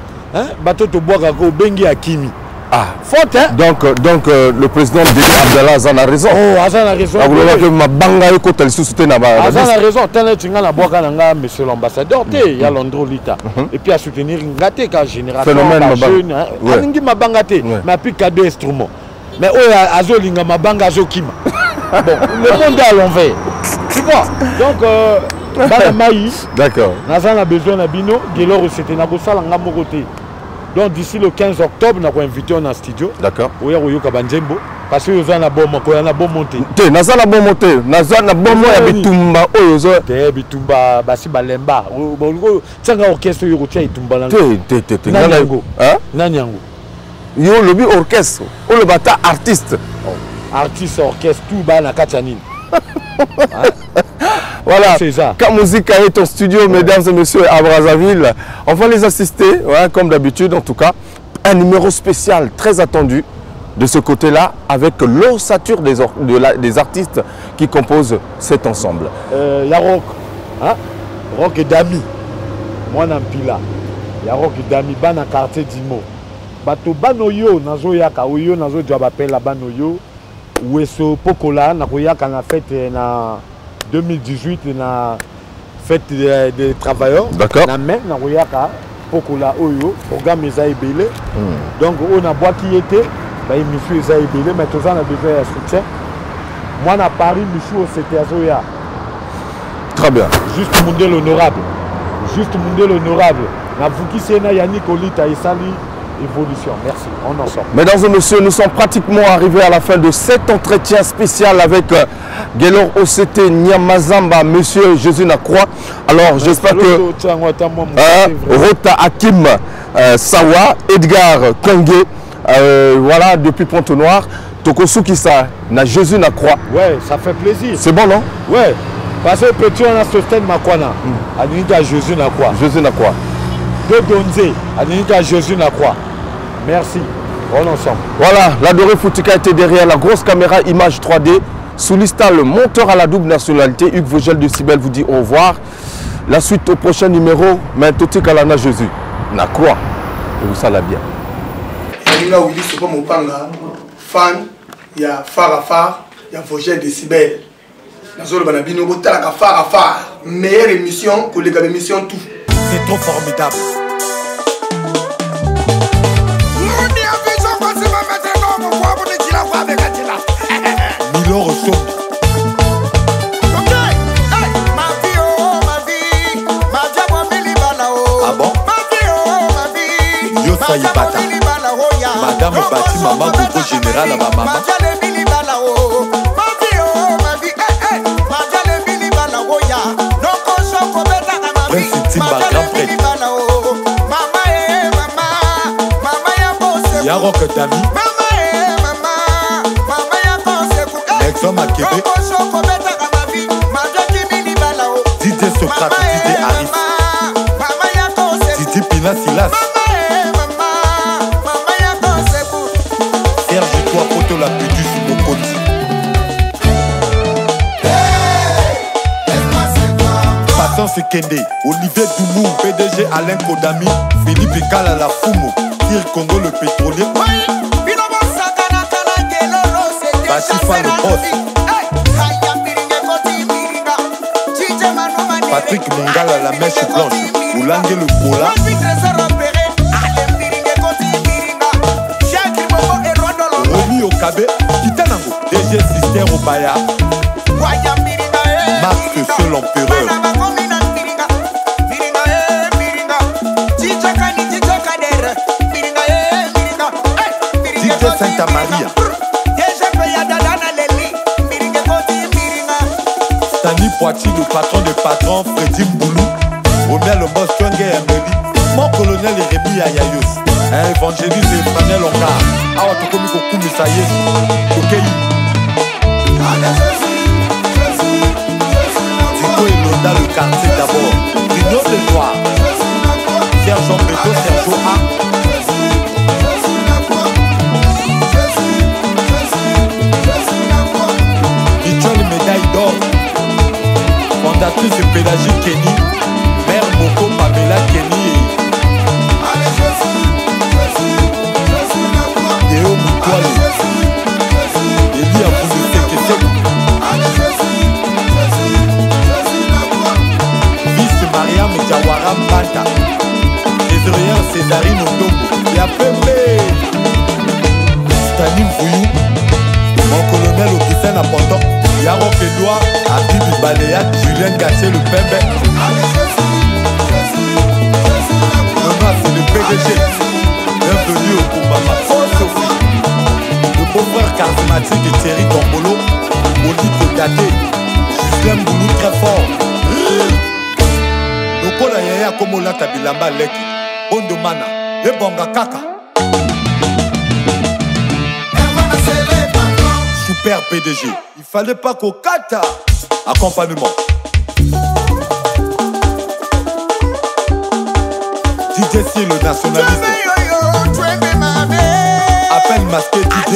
Bateau de bois, au Bengi Akimi. Ah, faute, hein? Donc le président Dédé Abdallah Azan a raison. Oh, Azan a raison. Vous voulez que ma banga est côté soutenu Azan a raison. Tel tu as la boîte à monsieur l'ambassadeur, il y a l'Androlita. Et puis à soutenir Ngate car génération jeune. Aningi ma bangate, mais puis cadeau instrument. Mais oh Azolinga ma banga Azokima. Bon, le monde est à l'envers. Tu vois? Donc Banamaï. D'accord. Azan a besoin de Bino, Guélor c'était Nabosa Langa Moroté. Donc d'ici le 15 octobre, nous avons invité en studio. D'accord. Oui, Royo Kabanjembo. parce que vous avez un bon monté. Te, naza na bon monté, naza na bon moya bitumba oyozo. Te bitumba basi balemba. Bolgo tsanga orchestre yo tia itumba la. Te. Nanyango. Hein? Nanyango. Yo lobi orchestre, o le bata artiste. Artiste orchestre tout ba na katchanine. Voilà, ça. Quand Musique est en studio, mesdames et messieurs, à Brazzaville, on va les assister, comme d'habitude en tout cas. Un numéro spécial très attendu de ce côté-là, avec l'ossature des artistes qui composent cet ensemble. Il y a Rock, hein? Rock et Dami, moi Nampila. Il y a Rock et Dami, dans le quartier d'Imo. Bato Banoyo, Nazo Yaka, Oyo, Nazo Djabapel, la Banoyo, Ouesso Pokola, Nakoyaka, na fête na 2018, na fête des travailleurs. D'accord. Na même, Nakoyaka, Pokola, Oyo, Ogam Eza Ebele. Donc, on a bois qui était. Monsieur Eza Ebele, mais tout ça, on a besoin de soutien. Moi, à Paris, Michou, c'était Azoya. Très bien. Juste Mundé l'honorable. Juste Mundé l'honorable. Navuki Sena Yannick Olita et Sali Évolution. Merci. On en sort. Mesdames et messieurs, nous sommes pratiquement arrivés à la fin de cet entretien spécial avec Gelor OCT Nyamazamba, Monsieur Jésus Nakroa. Alors, j'espère que Rota Hakim Sawa, Edgar Kangé, voilà, depuis Pont-au-Noir, Tokosu Kissa, na Jésus Nakroa. Ouais, ça fait plaisir. C'est bon, non? Ouais. Parce que petit, on a Sosten Makwana. À Jésus Nakroa. Jésus Nakroa. De Donze, à Jésus Nakroa. Merci. On ensemble. Voilà, l'adoré Foutika était derrière la grosse caméra image 3D. Soulista, le monteur à la double nationalité, Hugues Vogel de Cibel vous dit au revoir. La suite au prochain numéro, mais Toti Kalana Jésus. Nakroa. Et vous ça l'a bien. Là où il dit c'est comme Opanga, fan, il y a Farafar, il y a Vogel de Cibel. Dans le Banabino, il y a Farafar. Meilleure émission que les gars émission tout. C'est trop formidable. Milo Rosso. Ah bon? Yo Saïbata. Madame Bati, maman Gogo Général à ma maman. Prince Timba, grand prêtre. Yaro Kotami. Nexon Makebe. Didier Socrate, Didier Arif. Didier Pina Silas. Serge toi photo la plus du Sumokoti. Patence Kende, Olivier Doumou, PDG Alain Kodami, Philippe Kala la Fumo, Tire Congo le pétrolier. Batifa le boss. Patrick Mongala la mèche blanche, Oulangue le Kola. Romy Okabe, Kitanango, DG Sister Obaya. Marc Seul Empereur. DJ Santa Maria. Stani Poitiers, le patron des patrons, Freddy Mboulou. Omer le boss, Twenge Emeli. Mon colonel Rémi Ayayos. Évangéliste et Franel Onga. Awa Tokomi Kokumi Saye. Tokei. Dico et Londa le quartier d'abord. Bruno le Noir. Serge Beto, Sergio A. Médaille d'or. Fondatrice de Pélagie Kenny. Mère Moko Pamela Kenny. Déo Moutouali. Elie Abou de Sekesek. Vice Mariam Jawara Mbanta. Trésorière Césarine Ondongo. Yapembe. Stanim Vouyou. Mon colonel Augustin Aponton. Yaro Kedoua, Abib Baléat, Julien Gaché, le Pembe. Thomas, c'est le PDG. Bienvenue au Kumbama. Oh, Sophie. Le beau-frère charismatique et Thierry Gambolo, Moliko Date, Justin Boulou très fort. Lokola yaya komola tabilamba leki, Bondo Mana, et Bonga Kaka. Super PDG, il fallait pas qu'au kata. Accompagnement. DJ C le nationaliste. Appel masqué DJ.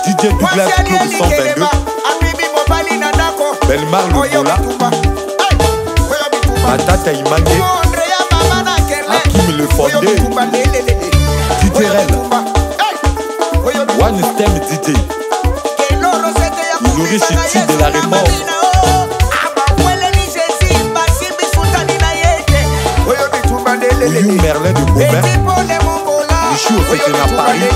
DJ Douglas Club 122. Belmar le Vola. Matata Imane. Hakim le Fondé. DJ Ren. One Stem DJ. Il riche de la réponse. Louis Merlin de Beauvais. Michou au fait à Paris.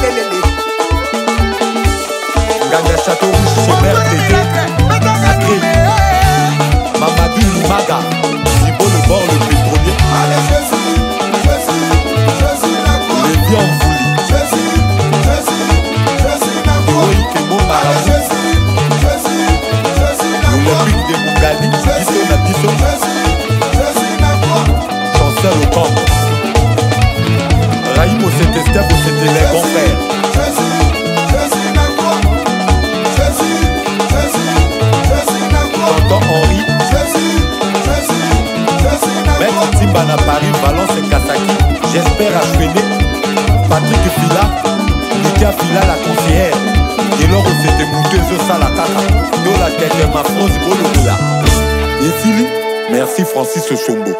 Ganga Château Rouge chez Mère Tété. Sacré. Mamadou Maga. Zibo le bord le pétrolier. Les vieux en folie. Héroïque et beau marabout. Olympique de Mougani. Biso na biso. Chancel au camp. Raïm au Saint-Estève au Saint-Élève en frère. Tonton Henri. Maître Timbana Paris, Valence et Kasaki. J'espère achever. Patrick Fila. Nika Fila la conseillère. Et lors où c'était mouteuse ça la caca. De la tête de ma France, Bolola. Et Philippe, merci Francis Chombo.